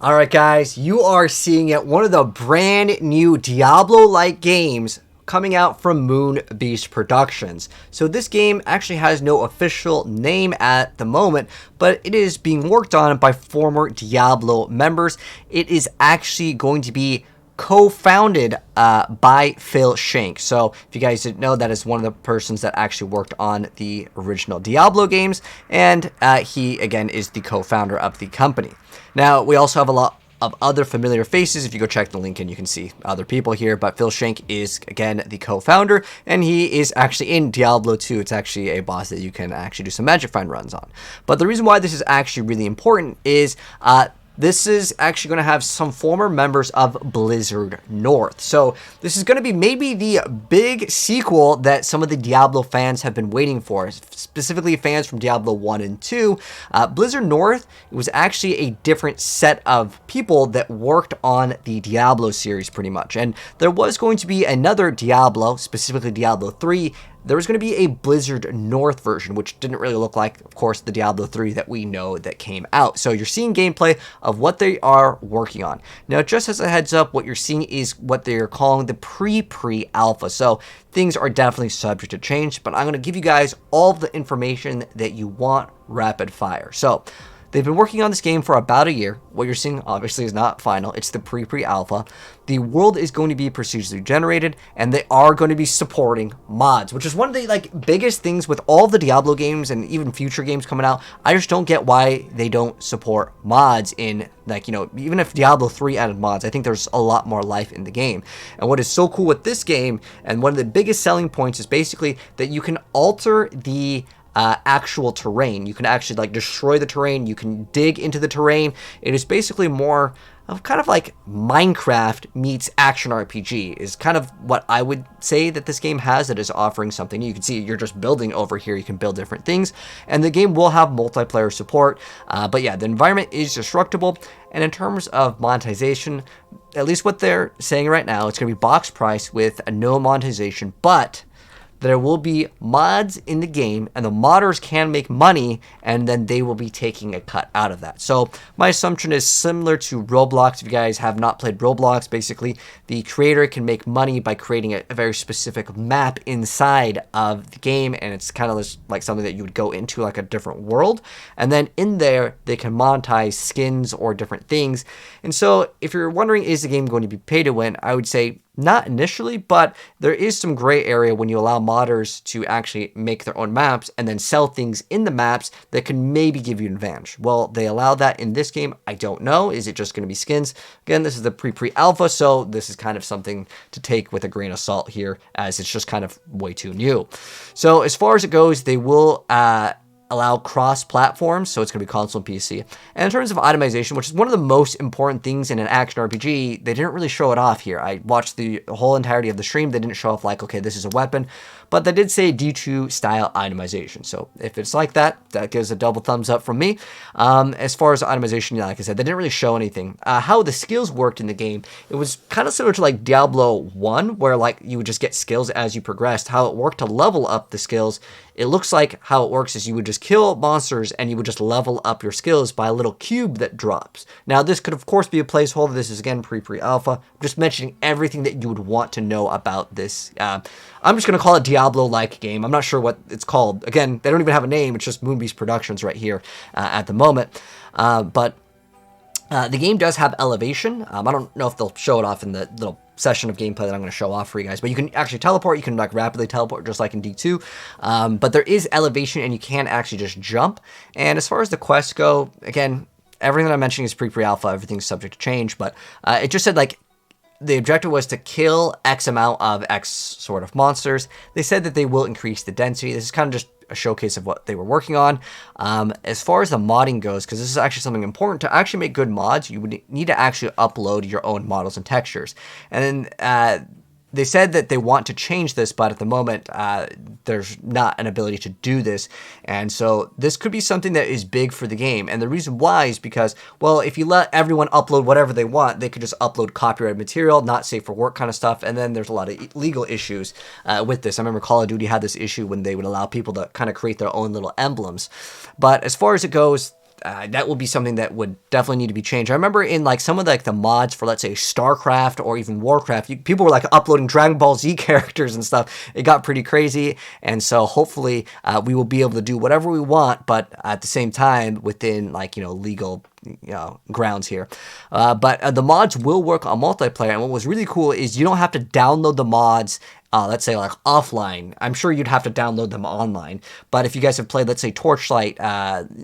Alright guys, you are seeing it, one of the brand new Diablo-like games coming out from Moon Beast Productions. So this game actually has no official name at the moment, but it is being worked on by former Diablo members. It is actually going to be co-founded by Phil Shank. So if you guys didn't know, that is one of the persons that actually worked on the original Diablo games, and he again is the co-founder of the company. Now we also have a lot of other familiar faces. If you go check the link in, you can see other people here, but Phil Shank is again the co-founder, and he is actually in Diablo 2. It's actually a boss that you can actually do some magic find runs on. But the reason why this is actually really important is this is actually going to have some former members of Blizzard North. So this is going to be maybe the big sequel that some of the Diablo fans have been waiting for, specifically fans from Diablo 1 and 2. Blizzard North was actually a different set of people that worked on the Diablo series pretty much. And there was going to be another Diablo, specifically Diablo 3. There was going to be a Blizzard North version, which didn't really look like, of course, the Diablo 3 that we know that came out. So you're seeing gameplay of what they are working on. Now, just as a heads up, what you're seeing is what they're calling the pre-alpha. So things are definitely subject to change, but I'm going to give you guys all the information that you want rapid fire. So they've been working on this game for about a year. What you're seeing, obviously, is not final. It's the pre-alpha. The world is going to be procedurally generated, and they are going to be supporting mods, which is one of the biggest things with all the Diablo games and even future games coming out. I just don't get why they don't support mods in, even if Diablo 3 added mods, I think there's a lot more life in the game. And what is so cool with this game, and one of the biggest selling points, is basically that you can alter the actual terrain. You can actually destroy the terrain. You can dig into the terrain. It is basically more of kind of like Minecraft meets action RPG is kind of what I would say that this game has, that is offering something. You can see you're just building over here. You can build different things, and the game will have multiplayer support. But yeah, the environment is destructible. And in terms of monetization, at least what they're saying right now, it's going to be box price with no monetization, but there will be mods in the game, and the modders can make money, and then they will be taking a cut out of that. So my assumption is similar to Roblox. If you guys have not played Roblox, basically the creator can make money by creating a very specific map inside of the game, and it's kind of just like something that you would go into, like a different world, and then in there they can monetize skins or different things. And so if you're wondering, is the game going to be pay to win, I would say not initially, but there is some gray area when you allow modders to actually make their own maps and then sell things in the maps that can maybe give you an advantage. Well, they allow that in this game. I don't know. Is it just going to be skins? Again, this is the pre-alpha, so this is kind of something to take with a grain of salt here, as it's just kind of way too new. So as far as it goes, they will allow cross-platforms, so it's going to be console and PC. And in terms of itemization, which is one of the most important things in an action RPG, they didn't really show it off here. I watched the whole entirety of the stream. They didn't show off okay, this is a weapon, but they did say D2 style itemization. So if it's like that, that gives a double thumbs up from me. As far as itemization, like I said, they didn't really show anything. How the skills worked in the game, it was kind of similar to Diablo 1, where you would just get skills as you progressed. How it worked to level up the skills, it looks like how it works is you would just kill monsters and you would just level up your skills by a little cube that drops. Now, this could, of course, be a placeholder. This is, again, pre-alpha. I'm just mentioning everything that you would want to know about this. I'm just going to call it Diablo-like game. I'm not sure what it's called. Again, they don't even have a name. It's just Moonbeast Productions right here at the moment. But the game does have elevation. I don't know if they'll show it off in the little session of gameplay that I'm going to show off for you guys, but you can actually teleport. You can rapidly teleport just like in D2, but there is elevation, and you can actually just jump. And as far as the quests go, again, everything that I'm mentioning is pre-alpha. Everything's subject to change, but it just said the objective was to kill X amount of X sort of monsters. They said that they will increase the density. This is kind of just a showcase of what they were working on. As far as the modding goes, because this is actually something important, to actually make good mods, you would need to actually upload your own models and textures. And then they said that they want to change this, but at the moment, there's not an ability to do this. And so this could be something that is big for the game. And the reason why is because, well, if you let everyone upload whatever they want, they could just upload copyrighted material, not safe for work kind of stuff. And then there's a lot of legal issues with this. I remember Call of Duty had this issue when they would allow people to kind of create their own little emblems. But as far as it goes, that will be something that would definitely need to be changed. I remember in like some of like the mods for, let's say, StarCraft or even Warcraft, people were like uploading Dragon Ball Z characters and stuff. It got pretty crazy, and so hopefully we will be able to do whatever we want, but at the same time within like, you know, legal grounds here. But the mods will work on multiplayer, and what was really cool is you don't have to download the mods let's say like offline. I'm sure you'd have to download them online, but if you guys have played, let's say, Torchlight,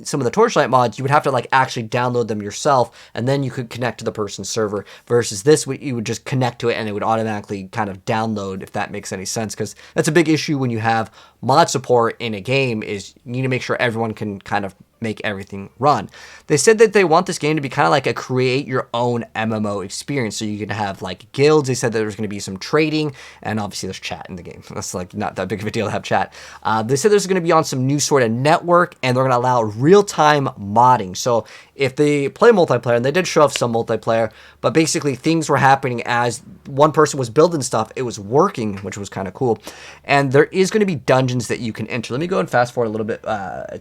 some of the Torchlight mods, you would have to like actually download them yourself, and then you could connect to the person's server, versus this, you would just connect to it and it would automatically kind of download, if that makes any sense, because that's a big issue when you have mod support in a game, is you need to make sure everyone can kind of make everything run. They said that they want this game to be kind of like a create your own MMO experience, so you can have like guilds. They said that there's going to be some trading, and obviously there's chat in the game. That's like not that big of a deal to have chat. They said there's going to be on some new sort of network, and they're going to allow real-time modding. So if they play multiplayer, and they did show off some multiplayer, but basically things were happening as one person was building stuff, it was working, which was kind of cool. And there is going to be dungeons that you can enter. Let me go and fast forward a little bit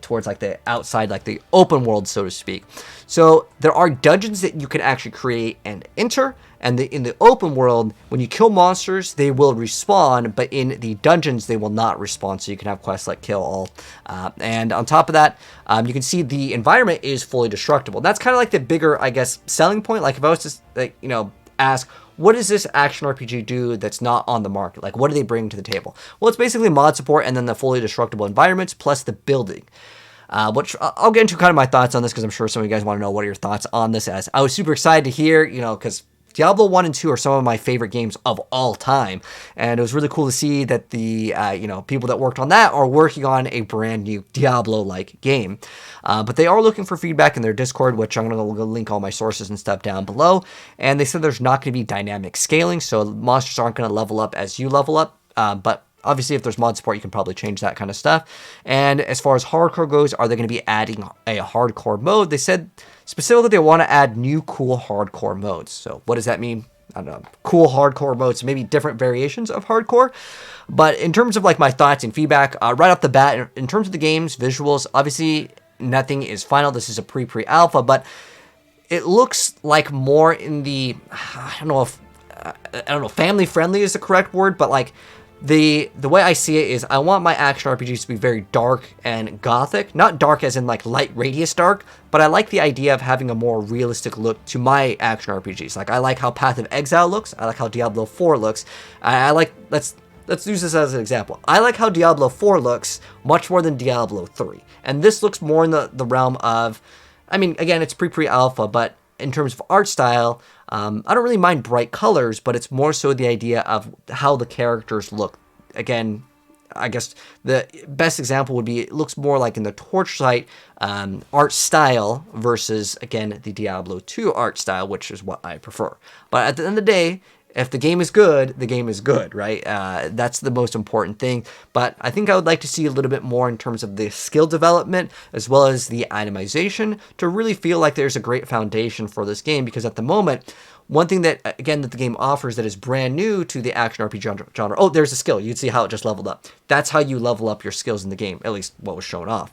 towards like the outside, like the open world, so to speak. So there are dungeons that you can actually create and enter, and in the open world, when you kill monsters, they will respawn, but in the dungeons, they will not respawn, so you can have quests like kill all. And on top of that, you can see the environment is fully destructible. That's kind of like the bigger, I guess, selling point. Like if I was to, like, you know, ask, what does this action RPG do that's not on the market? Like, what do they bring to the table? Well, it's basically mod support and then the fully destructible environments plus the building. Which I'll get into kind of my thoughts on this, because I'm sure some of you guys want to know what are your thoughts on this. As I was super excited to hear, you know, because Diablo 1 and 2 are some of my favorite games of all time, and it was really cool to see that the you know, people that worked on that are working on a brand new Diablo-like game. But they are looking for feedback in their Discord, which I'm going to link all my sources and stuff down below. And they said there's not going to be dynamic scaling, so monsters aren't going to level up as you level up, but obviously, if there's mod support, you can probably change that kind of stuff. And as far as hardcore goes, are they going to be adding a hardcore mode? They said specifically they want to add new cool hardcore modes. So what does that mean? I don't know. Cool hardcore modes, maybe different variations of hardcore. But in terms of like my thoughts and feedback, right off the bat, in terms of the game's visuals, obviously nothing is final. This is a pre-alpha, but it looks like more in the, I don't know, family friendly is the correct word, but like, the way I see it is I want my action RPGs to be very dark and gothic. Not dark as in like light radius dark, but I like the idea of having a more realistic look to my action RPGs. Like I like how Path of Exile looks. I like how Diablo 4 looks. I like, let's use this as an example. I like how Diablo 4 looks much more than Diablo 3. And this looks more in the realm of, I mean, again, it's pre-alpha, but in terms of art style, I don't really mind bright colors, but it's more so the idea of how the characters look. Again, I guess the best example would be, it looks more like in the Torchlight art style versus, again, the Diablo 2 art style, which is what I prefer. But at the end of the day, if the game is good, the game is good, right? That's the most important thing. But I think I would like to see a little bit more in terms of the skill development as well as the itemization to really feel like there's a great foundation for this game. Because at the moment, one thing that, again, that the game offers that is brand new to the action RPG genre, oh, there's a skill. You'd see how it just leveled up. That's how you level up your skills in the game, at least what was shown off.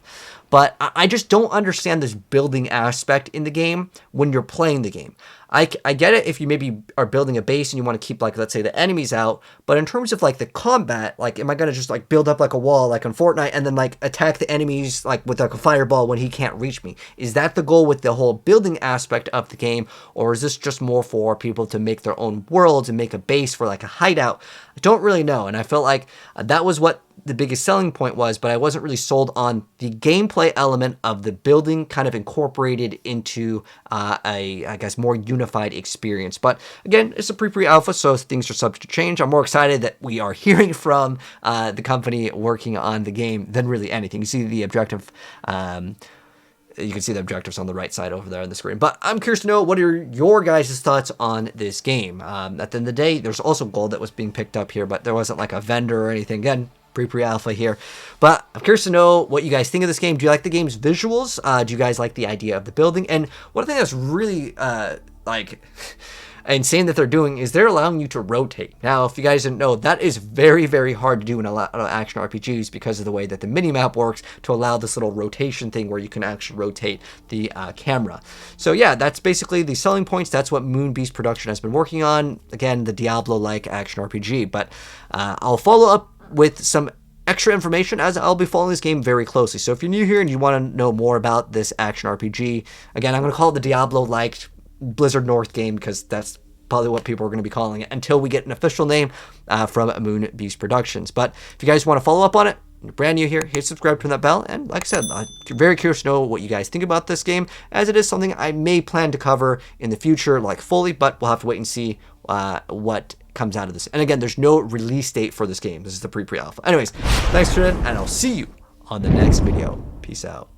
But I just don't understand this building aspect in the game when you're playing the game. I get it if you maybe are building a base and you want to keep, like, let's say the enemies out, but in terms of like the combat, like, am I going to just like build up like a wall like on Fortnite and then like attack the enemies like with like a fireball when he can't reach me? Is that the goal with the whole building aspect of the game, or is this just more for people to make their own worlds and make a base for like a hideout? I don't really know, and I felt like that was what the biggest selling point was, but I wasn't really sold on the gameplay element of the building kind of incorporated into I guess, more unified experience. But again, it's a pre-alpha, so things are subject to change. I'm more excited that we are hearing from the company working on the game than really anything. You see the objective, you can see the objectives on the right side over there on the screen. But I'm curious to know, what are your guys' thoughts on this game? At the end of the day, there's also gold that was being picked up here, but there wasn't like a vendor or anything. Again, pre-alpha here. But I'm curious to know what you guys think of this game. Do you like the game's visuals? Do you guys like the idea of the building? And one thing that's really, like, insane that they're doing is they're allowing you to rotate. Now, if you guys didn't know, that is very, very hard to do in a lot of action RPGs because of the way that the minimap works to allow this little rotation thing where you can actually rotate the camera. So yeah, that's basically the selling points. That's what Moon Beast Production has been working on. Again, the Diablo-like action RPG. But I'll follow up with some extra information as I'll be following this game very closely. So if you're new here and you want to know more about this action RPG, again, I'm going to call it the Diablo-like Blizzard North game because that's probably what people are going to be calling it until we get an official name from Moon Beast Productions. But if you guys want to follow up on it, you're brand new here, hit subscribe, turn that bell, and like I said, I'm very curious to know what you guys think about this game, as it is something I may plan to cover in the future, like fully, but we'll have to wait and see what comes out of this. And again, there's no release date for this game. This is the pre-alpha. Anyways, thanks for tuning in, and I'll see you on the next video. Peace out.